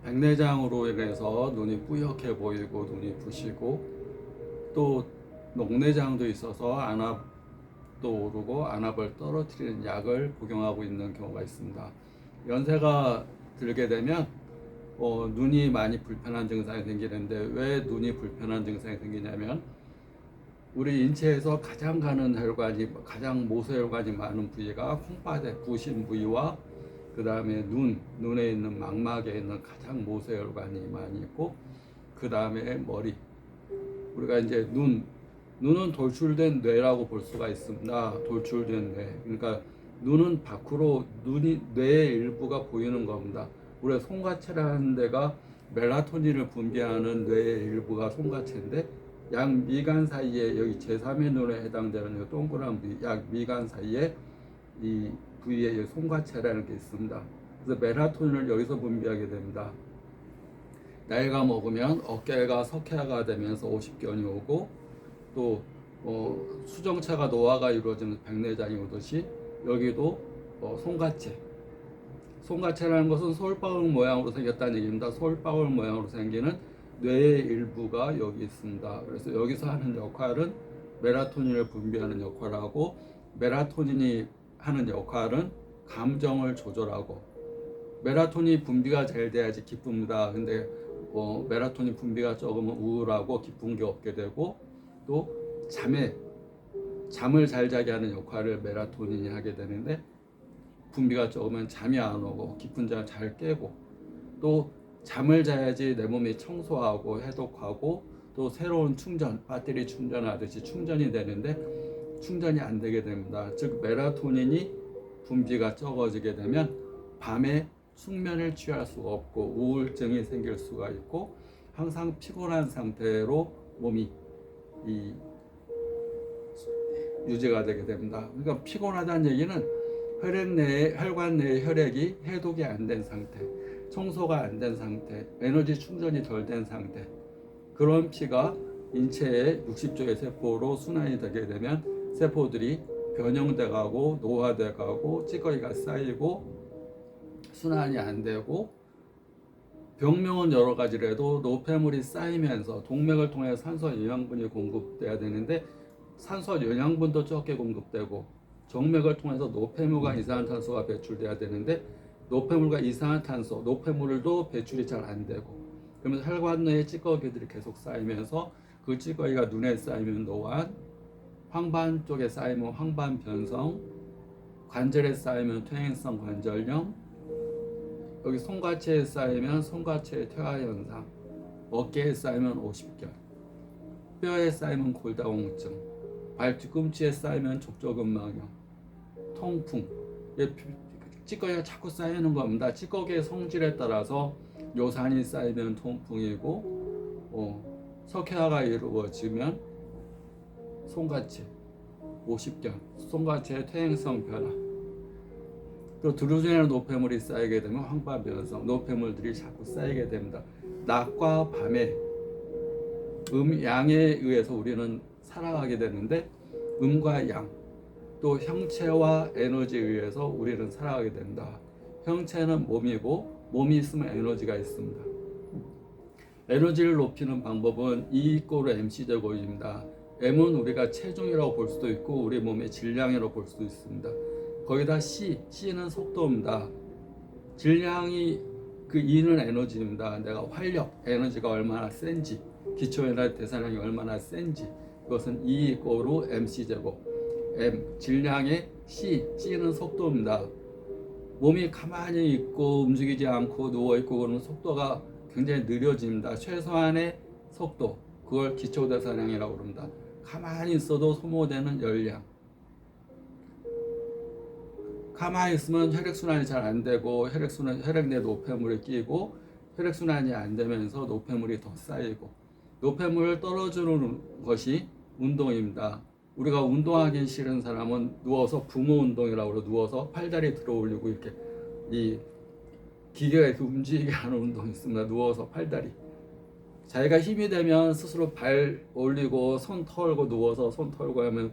백내장으로 인해서 눈이 뿌옇게 보이고 눈이 부시고 또 녹내장도 있어서 안압도 오르고 안압을 떨어뜨리는 약을 복용하고 있는 경우가 있습니다. 연세가 들게 되면 눈이 많이 불편한 증상이 생기는데 왜 눈이 불편한 증상이 생기냐면 우리 인체에서 가장 가는 혈관이 가장 모세혈관이 많은 부위가 콩팥의 부신 부위와 그 다음에 눈에 있는 망막에 있는 가장 모세혈관이 많이 있고 그 다음에 머리. 우리가 이제 눈은 돌출된 뇌라고 볼 수가 있습니다. 돌출된 뇌. 그러니까 눈은 밖으로 뇌의 일부가 보이는 겁니다. 우리 송가체라는 데가 멜라토닌을 분비하는 뇌의 일부가 송가체인데 약 미간 사이에 여기 제3의 눈에 해당되는 동그란 부위, 약 미간 사이에 이 부위에 송가체라는 게 있습니다. 그래서 멜라토닌을 여기서 분비하게 됩니다. 나이가 먹으면 어깨가 석회화가 되면서 오십견이 오고 또 수정체가 노화가 이루어지는 백내장이 오듯이 여기도 송가체라는 것은 솔방울 모양으로 생겼다는 얘기입니다. 솔방울 모양으로 생기는 뇌의 일부가 여기 있습니다. 그래서 여기서 하는 역할은 멜라토닌을 분비하는 역할하고 멜라토닌이 하는 역할은 감정을 조절하고 멜라토닌 분비가 잘 돼야지 기쁩니다. 근데 멜라토닌 분비가 적으면 우울하고 기쁜 게 없게 되고 또 잠을 잘 자게 하는 역할을 멜라토닌이 하게 되는데 분비가 적으면 잠이 안 오고 깊은 잠을 잘 깨고 또 잠을 자야지 내 몸이 청소하고 해독하고 또 새로운 충전, 배터리 충전하듯이 충전이 되는데 충전이 안 되게 됩니다. 즉 멜라토닌이 분비가 적어지게 되면 밤에 숙면을 취할 수가 없고 우울증이 생길 수가 있고 항상 피곤한 상태로 몸이 유지가 되게 됩니다. 그러니까 피곤하다는 얘기는 혈관 내의 혈액이 해독이 안 된 상태, 청소가 안 된 상태, 에너지 충전이 덜 된 상태, 그런 피가 인체의 60조의 세포로 순환이 되게 되면 세포들이 변형돼 가고 노화돼 가고 찌꺼기가 쌓이고 순환이 안 되고 병명은 여러 가지라도 노폐물이 쌓이면서 동맥을 통해 산소 영양분이 공급돼야 되는데 산소 영양분도 적게 공급되고 정맥을 통해서 노폐물과 이산화탄소가 배출돼야 되는데 노폐물과 이산화탄소, 노폐물도 배출이 잘 안 되고 그러면서 혈관 내에 찌꺼기들이 계속 쌓이면서 그 찌꺼기가 눈에 쌓이면 노안, 황반 쪽에 쌓이면 황반 변성, 관절에 쌓이면 퇴행성 관절염, 여기 손가체에 쌓이면 손가체의 퇴화 현상, 어깨에 쌓이면 오십견, 뼈에 쌓이면 골다공증, 발 뒤꿈치에 쌓이면 족저근막염, 통풍. 찌꺼기가 자꾸 쌓이는 겁니다. 찌꺼기의 성질에 따라서 요산이 쌓이면 통풍이고 석회화가 이루어지면 손가체, 오십견, 손가체의 퇴행성 변화. 또 드루젠의 노폐물이 쌓이게 되면 황반변성, 노폐물들이 자꾸 쌓이게 됩니다. 낮과 밤에 양에 의해서 우리는 살아가게 되는데 음과 양, 또 형체와 에너지에 의해서 우리는 살아가게 된다. 형체는 몸이고 몸이 있으면 에너지가 있습니다. 에너지를 높이는 방법은 E = MC 제곱입니다. M은 우리가 체중이라고 볼 수도 있고 우리 몸의 질량이라고 볼 수도 있습니다. 거기다 C는 속도입니다. 질량이 그 E는 에너지입니다. 내가 활력, 에너지가 얼마나 센지, 기초에너지 대사량이 얼마나 센지, 그것은 E = MC 제곱. M, 질량의 C는 속도입니다. 몸이 가만히 있고 움직이지 않고 누워있고 그러면 속도가 굉장히 느려집니다. 최소한의 속도, 그걸 기초대사량이라고 그럽니다. 가만히 있어도 소모되는 열량. 가만히 있으면 혈액순환이 잘 안 되고 혈액 내 노폐물이 끼고 혈액순환이 안 되면서 노폐물이 더 쌓이고 노폐물을 떨어주는 것이 운동입니다. 우리가 운동하기 싫은 사람은 누워서 부모 운동이라고 그러고 누워서 팔다리 들어 올리고 이렇게 이 기계가 이렇게 움직이게 하는 운동이 있습니다. 누워서 팔다리. 자기가 힘이 되면 스스로 발 올리고 손 털고 누워서 손 털고 하면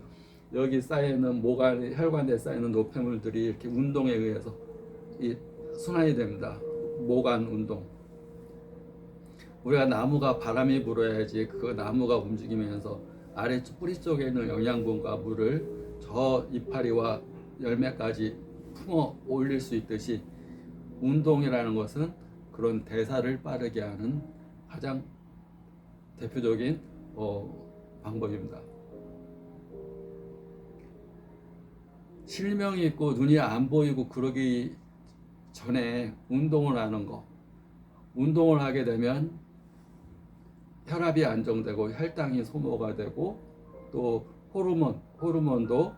여기 쌓이는 혈관에 쌓이는 노폐물들이 이렇게 운동에 의해서 이 순환이 됩니다. 모관 운동. 우리가 나무가 바람이 불어야지 그 나무가 움직이면서 아래 뿌리 쪽에 있는 영양분과 물을 저 이파리와 열매까지 품어 올릴 수 있듯이 운동이라는 것은 그런 대사를 빠르게 하는 가장 대표적인 방법입니다. 실명이 있고 눈이 안 보이고 그러기 전에 운동을 하는 거. 운동을 하게 되면 혈압이 안정되고 혈당이 소모가 되고 또 호르몬도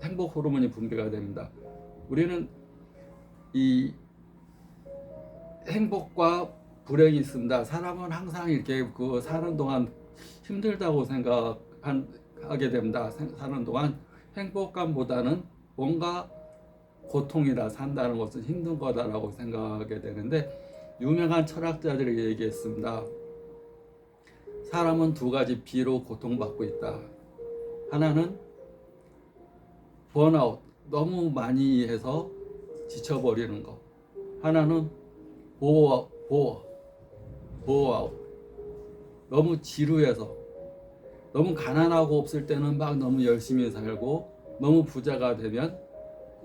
행복 호르몬이 분비가 됩니다. 우리는 이 행복과 불행이 있습니다. 사람은 항상 이렇게 그 사는 동안 힘들다고 생각하게 됩니다. 사는 동안 행복감보다는 뭔가 고통이다, 산다는 것은 힘든 거다라고 생각하게 되는데, 유명한 철학자들이 얘기했습니다. 사람은 두 가지 비로 고통받고 있다. 하나는 번아웃, 너무 많이 해서 지쳐버리는 거. 하나는 보어아웃, 너무 지루해서, 너무 가난하고 없을 때는 막 너무 열심히 살고, 너무 부자가 되면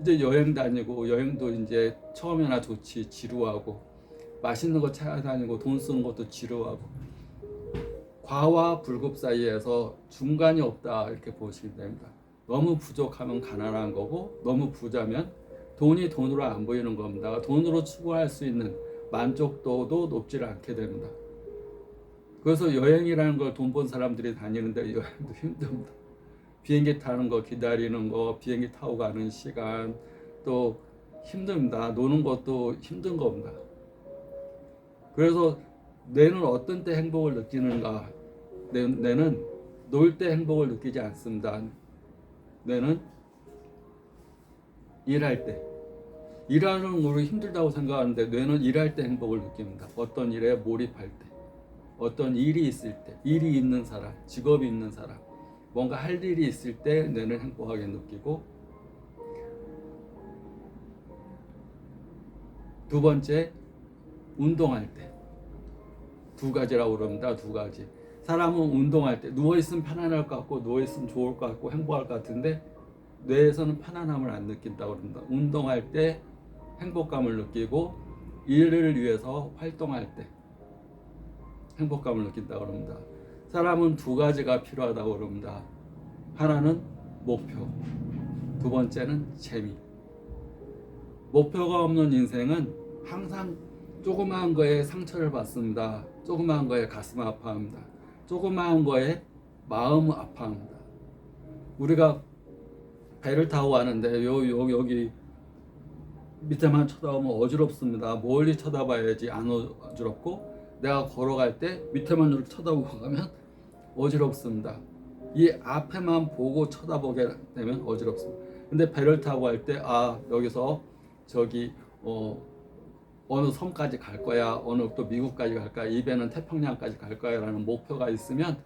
이제 여행 다니고, 여행도 이제 처음에나 좋지, 지루하고, 맛있는 거 찾아다니고 돈 쓰는 것도 지루하고, 과와 불급 사이에서 중간이 없다, 이렇게 보시면 됩니다. 너무 부족하면 가난한 거고, 너무 부자면 돈이 돈으로 안 보이는 겁니다. 돈으로 추구할 수 있는 만족도도 높지 않게 됩니다. 그래서 여행이라는 걸 돈 번 사람들이 다니는데 여행도 힘듭니다. 비행기 타는 거, 기다리는 거, 비행기 타고 가는 시간 또 힘듭니다. 노는 것도 힘든 겁니다. 그래서 뇌는 어떤 때 행복을 느끼는가? 뇌는 놀 때 행복을 느끼지 않습니다. 뇌는 일할 때, 일하는 우리 힘들다고 생각하는데 뇌는 일할 때 행복을 느낍니다. 어떤 일에 몰입할 때, 어떤 일이 있을 때, 일이 있는 사람, 직업이 있는 사람, 뭔가 할 일이 있을 때 뇌는 행복하게 느끼고, 두 번째, 운동할 때. 두 가지라고 그럽니다. 두 가지. 사람은 운동할 때 누워있으면 편안할 것 같고, 누워있으면 좋을 것 같고, 행복할 것 같은데 뇌에서는 편안함을 안 느낀다고 합니다. 운동할 때 행복감을 느끼고, 일을 위해서 활동할 때 행복감을 느낀다고 합니다. 사람은 두 가지가 필요하다고 합니다. 하나는 목표, 두 번째는 재미. 목표가 없는 인생은 항상 조그마한 거에 상처를 받습니다. 조그마한 거에 가슴 아파합니다. 조그마한 거에 마음 아파합니다. 우리가 배를 타고 가는데 여기 밑에만 쳐다보면 어지럽습니다. 멀리 쳐다봐야지 안 어지럽고, 내가 걸어갈 때 밑에만 이렇게 쳐다보고 가면 어지럽습니다. 이 앞에만 보고 쳐다보게 되면 어지럽습니다. 근데 배를 타고 갈 때 여기서 저기 어느 섬까지 갈 거야, 어느 또 미국까지 갈 거야, 이 배는 태평양까지 갈 거야 라는 목표가 있으면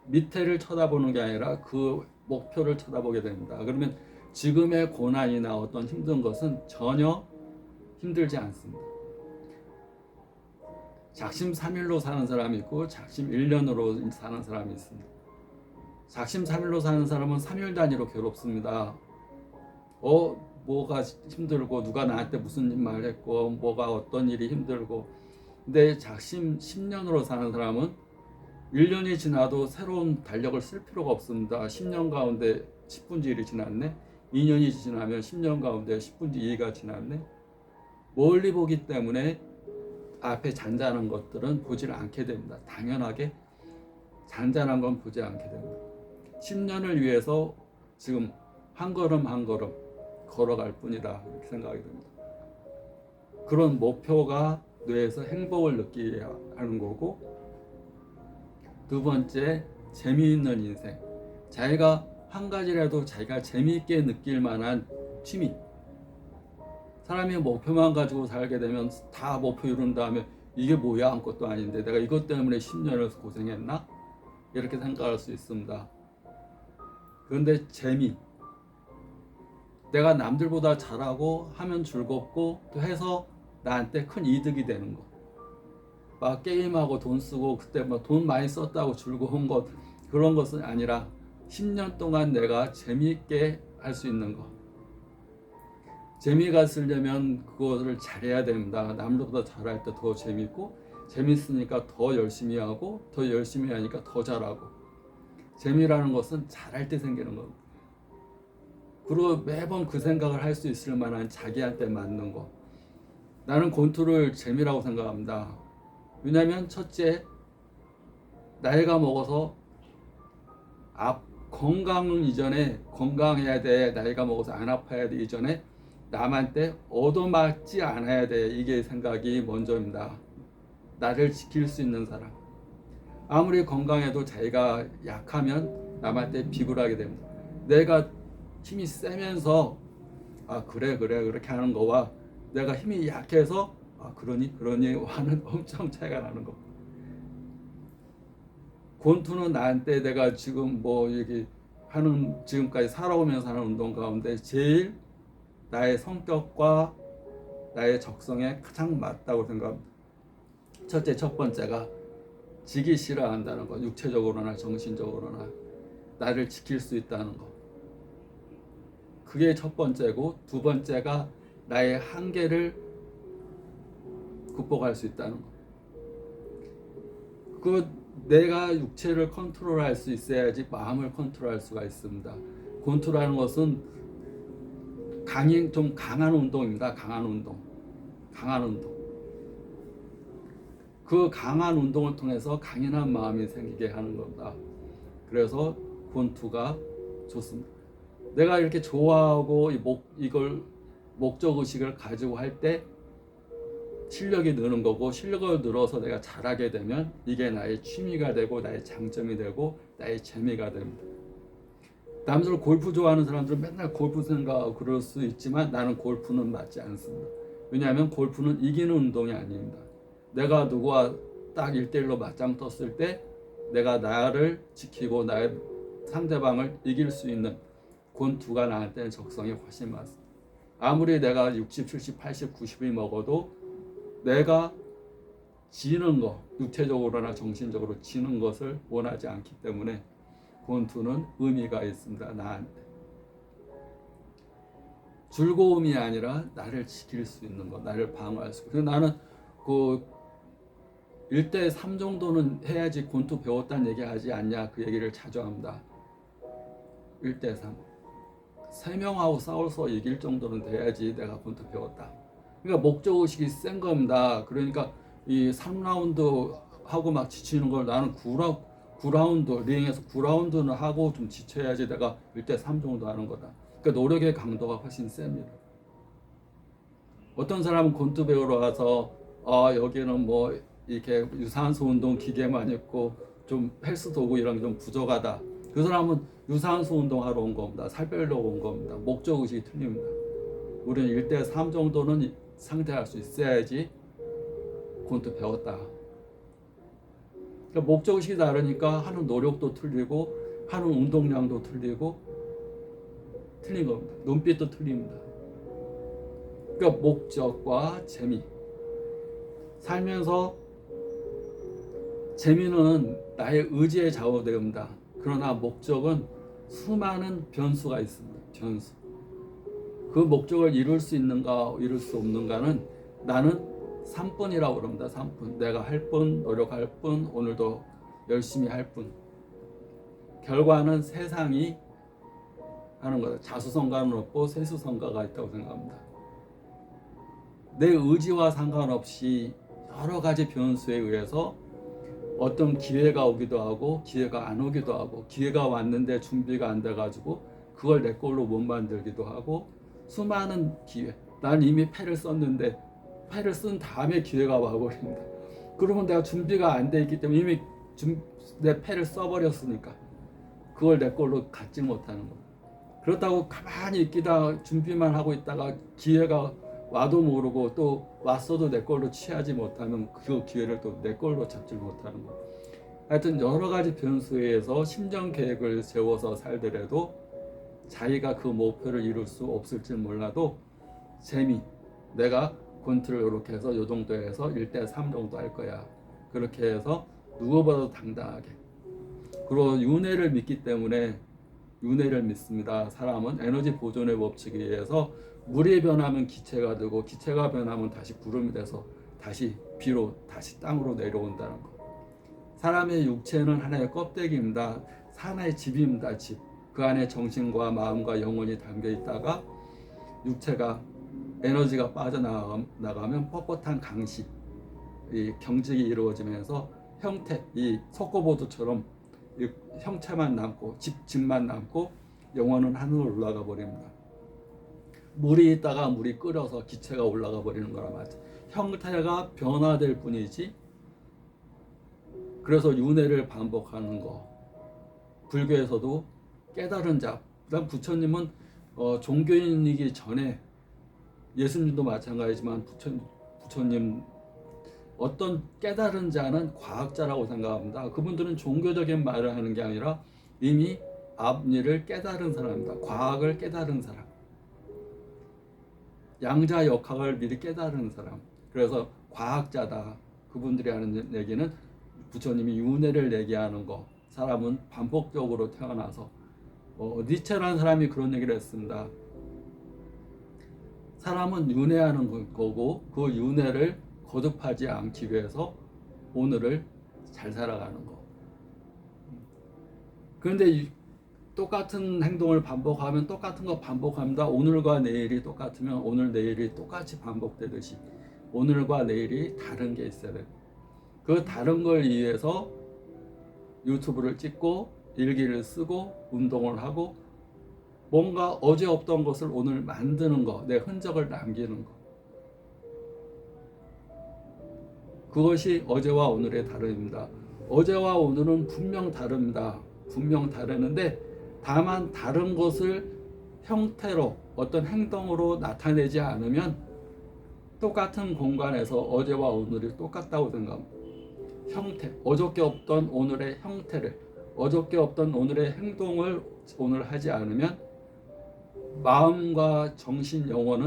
밑에를 쳐다보는 게 아니라 그 목표를 쳐다보게 됩니다. 그러면 지금의 고난이나 어떤 힘든 것은 전혀 힘들지 않습니다. 작심 3일로 사는 사람이 있고 작심 1년으로 사는 사람이 있습니다. 작심 3일로 사는 사람은 3일 단위로 괴롭습니다. 뭐가 힘들고, 누가 나한테 무슨 말을 했고, 뭐가 어떤 일이 힘들고. 근데 작심 10년으로 사는 사람은 1년이 지나도 새로운 달력을 쓸 필요가 없습니다. 10년 가운데 10분지 1이 지났네. 2년이 지나면 10년 가운데 10분지 2가 지났네. 멀리 보기 때문에 앞에 잔잔한 것들은 보지 않게 됩니다. 당연하게 잔잔한 건 보지 않게 됩니다. 10년을 위해서 지금 한 걸음 한 걸음 걸어갈 뿐이다, 이렇게 생각이 됩니다. 그런 목표가 뇌에서 행복을 느끼게 하는 거고, 두 번째, 재미있는 인생. 자기가 한 가지라도 자기가 재미있게 느낄 만한 취미. 사람이 목표만 가지고 살게 되면 다 목표 이룬 다음에 이게 뭐야, 아무것도 아닌데 내가 이것 때문에 10년을 고생했나? 이렇게 생각할 수 있습니다. 그런데 재미, 내가 남들보다 잘하고 하면 즐겁고 또 해서 나한테 큰 이득이 되는 거, 게임하고 돈 쓰고 그때 뭐 돈 많이 썼다고 즐거운 것 그런 것은 아니라 10년 동안 내가 재미있게 할 수 있는 것. 재미가 있으려면 그거를 잘해야 됩니다. 남들보다 잘할 때 더 재밌고 재밌으니까 더 열심히 하고 더 열심히 하니까 더 잘하고 재미라는 것은 잘할 때 생기는 겁니다. 그리고 매번 그 생각을 할 수 있을 만한 자기한테 맞는 거. 나는 권투를 재미라고 생각합니다. 왜냐하면 첫째, 나이가 먹어서 건강 이전에 건강해야 돼. 나이가 먹어서 안 아파야 돼. 이전에 남한테 얻어맞지 않아야 돼. 이게 생각이 먼저입니다. 나를 지킬 수 있는 사람. 아무리 건강해도 자기가 약하면 남한테 비굴하게 됩니다. 내가 힘이 세면서 그래 그렇게 하는 거와 내가 힘이 약해서 그러니 하는 엄청 차이가 나는 거. 권투는 나한테 내가 지금 뭐 얘기 하는 지금까지 살아오면서 하는 운동 가운데 제일 나의 성격과 나의 적성에 가장 맞다고 생각합니다. 첫째, 첫 번째가 지기 싫어한다는 것, 육체적으로나 정신적으로나 나를 지킬 수 있다는 것. 그게 첫 번째고, 두 번째가 나의 한계를 극복할 수 있다는 것. 그 내가 육체를 컨트롤할 수 있어야지 마음을 컨트롤할 수가 있습니다. 권투라는 것은 좀 강한 운동입니다. 강한 운동. 그 강한 운동을 통해서 강인한 마음이 생기게 하는 겁니다. 그래서 권투가 좋습니다. 내가 이렇게 좋아하고 이걸 목적 의식을 가지고 할 때 실력이 느는 거고, 실력을 늘어서 내가 잘하게 되면 이게 나의 취미가 되고 나의 장점이 되고 나의 재미가 됩니다. 남들 골프 좋아하는 사람들은 맨날 골프 생각하고 그럴 수 있지만 나는 골프는 맞지 않습니다. 왜냐하면 골프는 이기는 운동이 아닙니다. 내가 누구와 딱 1대1로 맞짱 떴을 때 내가 나를 지키고 나의 상대방을 이길 수 있는 권투가 나한테는 적성이 훨씬 많습니다. 아무리 내가 60, 70, 80, 90이 먹어도 내가 지는 거, 육체적으로나 정신적으로 지는 것을 원하지 않기 때문에 권투는 의미가 있습니다. 나한테. 즐거움이 아니라 나를 지킬 수 있는 것, 나를 방어할 수 있고. 그래서 나는 그 1대 3 정도는 해야지 권투 배웠다는 얘기 하지 않냐 그 얘기를 자주 합니다. 1대 3. 3명하고 싸워서 이길 정도는 돼야지 내가 권투 배웠다. 그러니까 목적의식이 센 겁니다. 그러니까 이 3라운드 하고 막 지치는 걸 나는 9라운드 링에서 9라운드는 하고 좀 지쳐야지 내가 1대 3 정도 하는 거다. 그러니까 노력의 강도가 훨씬 셉니다. 어떤 사람은 권투 배우러 가서 여기는 뭐 이렇게 유산소 운동 기계만 있고 좀 헬스 도구 이런 게 좀 부족하다. 그 사람은 유산소 운동하러 온 겁니다. 살 빼려고 온 겁니다. 목적 의식이 틀립니다. 우리는 1대 3 정도는 상대할 수 있어야지 권투 배웠다. 그러니까 목적 의식이 다르니까 하는 노력도 틀리고 하는 운동량도 틀리고 틀린 겁니다. 눈빛도 틀립니다. 그러니까 목적과 재미. 살면서 재미는 나의 의지에 좌우됩니다. 그러나 목적은 수많은 변수가 있습니다. 변수. 그 목적을 이룰 수 있는가 이룰 수 없는가는 나는 3분이라고 그럽니다. 3분. 내가 할 뿐, 노력할 뿐, 오늘도 열심히 할 뿐. 결과는 세상이 하는 거다. 자수성가는 없고 세수성가가 있다고 생각합니다. 내 의지와 상관없이 여러 가지 변수에 의해서 어떤 기회가 오기도 하고 기회가 안 오기도 하고 기회가 왔는데 준비가 안 돼가지고 그걸 내 걸로 못 만들기도 하고 수많은 기회. 난 이미 패를 썼는데 패를 쓴 다음에 기회가 와버립니다. 그러면 내가 준비가 안 돼 있기 때문에 이미 내 패를 써버렸으니까 그걸 내 걸로 갖지 못하는 겁니다. 그렇다고 가만히 있기다 준비만 하고 있다가 기회가 와도 모르고 또 왔어도 내 걸로 취하지 못하면 그 기회를 또 내 걸로 잡지 못하는 거. 하여튼 여러 가지 변수에 의해서 심정 계획을 세워서 살더라도 자기가 그 목표를 이룰 수 없을지 몰라도 재미. 내가 권투를 이렇게 해서 이 정도 해서 1대 3 정도 할 거야. 그렇게 해서 누구보다도 당당하게. 그리고 윤회를 믿기 때문에 윤회를 믿습니다. 사람은 에너지 보존의 법칙에 의해서 물이 변하면 기체가 되고 기체가 변하면 다시 구름이 돼서 다시 비로 다시 땅으로 내려온다는 거. 사람의 육체는 하나의 껍데기입니다. 하나의 집입니다. 집. 그 안에 정신과 마음과 영혼이 담겨 있다가 육체가 에너지가 빠져나가면 뻣뻣한 강시, 이 경직이 이루어지면서 형태, 이 속고보드처럼 이 형체만 남고 집만 남고 영혼은 하늘로 올라가 버립니다. 물이 있다가 물이 끓여서 기체가 올라가 버리는 거라 맞죠. 형태가 변화될 뿐이지. 그래서 윤회를 반복하는 거. 불교에서도 깨달은 자. 그다음 부처님은 종교인이기 전에 예수님도 마찬가지지만 부처님 어떤 깨달은 자는 과학자라고 생각합니다. 그분들은 종교적인 말을 하는 게 아니라 이미 앞일을 깨달은 사람입니다. 과학을 깨달은 사람. 양자 역학을 미리 깨달은 사람. 그래서 과학자다. 그분들이 하는 얘기는 부처님이 윤회를 얘기하는 거. 사람은 반복적으로 태어나서 니체라는 사람이 그런 얘기를 했습니다. 사람은 윤회하는 거고 그 윤회를 거듭하지 않기 위해서 오늘을 잘 살아가는 거. 그런데 똑같은 행동을 반복하면 똑같은 거 반복합니다. 오늘과 내일이 똑같으면 오늘 내일이 똑같이 반복되듯이 오늘과 내일이 다른 게 있어야 돼요. 그 다른 걸 위해서 유튜브를 찍고 일기를 쓰고 운동을 하고 뭔가 어제 없던 것을 오늘 만드는 거, 내 흔적을 남기는 거. 그것이 어제와 오늘의 다름입니다. 어제와 오늘은 분명 다릅니다. 분명 다르는데 다만 다른 것을 형태로 어떤 행동으로 나타내지 않으면 똑같은 공간에서 어제와 오늘이 똑같다고 생각합니다. 형태, 어저께 없던 오늘의 형태를, 어저께 없던 오늘의 행동을 오늘 하지 않으면 마음과 정신, 영혼은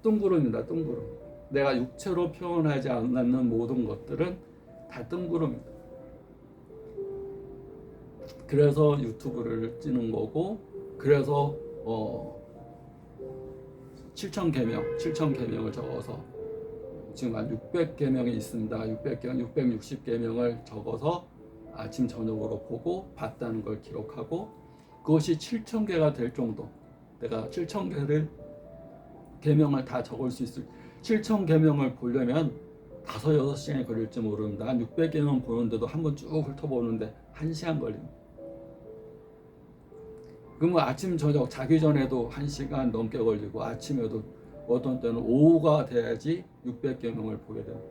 뜬구름입니다. 뜬구름. 내가 육체로 표현하지 않는 모든 것들은 다 뜬구름입니다. 그래서 유튜브를 찍는 거고, 그래서 7,000계명을 적어서 지금 한 600계명이 있습니다. 660계명을 적어서 아침 저녁으로 보고 봤다는 걸 기록하고 그것이 7,000개가 될 정도. 내가 7,000개를 계명을 다 적을 수 있을 7,000계명을 보려면 5, 6시간이 걸릴지 모릅니다. 한 600계명 보는데도 한번 쭉 훑어보는데 1시간 걸립니다. 그러면 아침 저녁 자기 전에도 1시간 넘게 걸리고 아침에도 어떤 때는 오후가 돼야지 600계명을 보게 됩니다.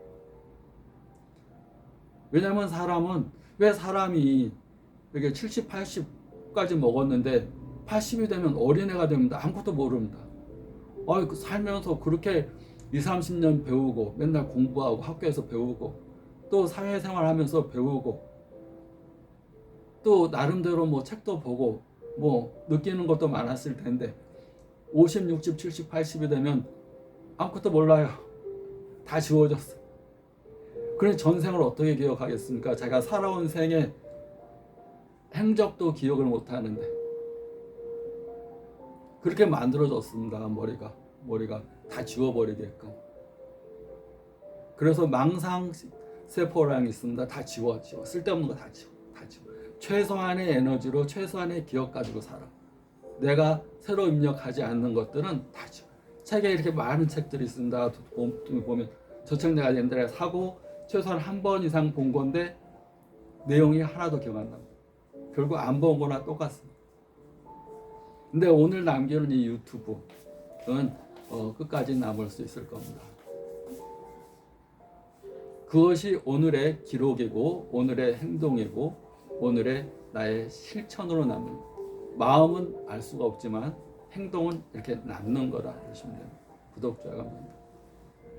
왜냐하면 왜 사람이 이렇게 70, 80까지 먹었는데 80이 되면 어린애가 됩니다. 아무것도 모릅니다. 살면서 그렇게 20, 30년 배우고 맨날 공부하고 학교에서 배우고 또 사회생활 하면서 배우고 또 나름대로 뭐 책도 보고 뭐 느끼는 것도 많았을 텐데 50, 60, 70, 80이 되면 아무것도 몰라요. 다 지워졌어. 그래 전생을 어떻게 기억하겠습니까? 제가 살아온 생에 행적도 기억을 못하는데 그렇게 만들어졌습니다. 머리가 다 지워버리게끔. 그래서 망상세포라는 게 있습니다. 다 지워. 쓸데없는 거 다 지워. 최소한의 에너지로 최소한의 기억 가지고 살아. 내가 새로 입력하지 않는 것들은 다 지워. 책에 이렇게 많은 책들이 있습니다. 보면 저 책 내가 옛날에 사고 최소한 한 번 이상 본 건데 내용이 하나도 기억 안 납니다. 결국 안 본 거나 똑같습니다. 근데 오늘 남기는 이 유튜브는 끝까지 남을 수 있을 겁니다. 그것이 오늘의 기록이고 오늘의 행동이고 오늘의 나의 실천으로 남는 마음은 알 수가 없지만 행동은 이렇게 남는 거라 보시면 됩니다. 구독, 좋아요 감사합니다.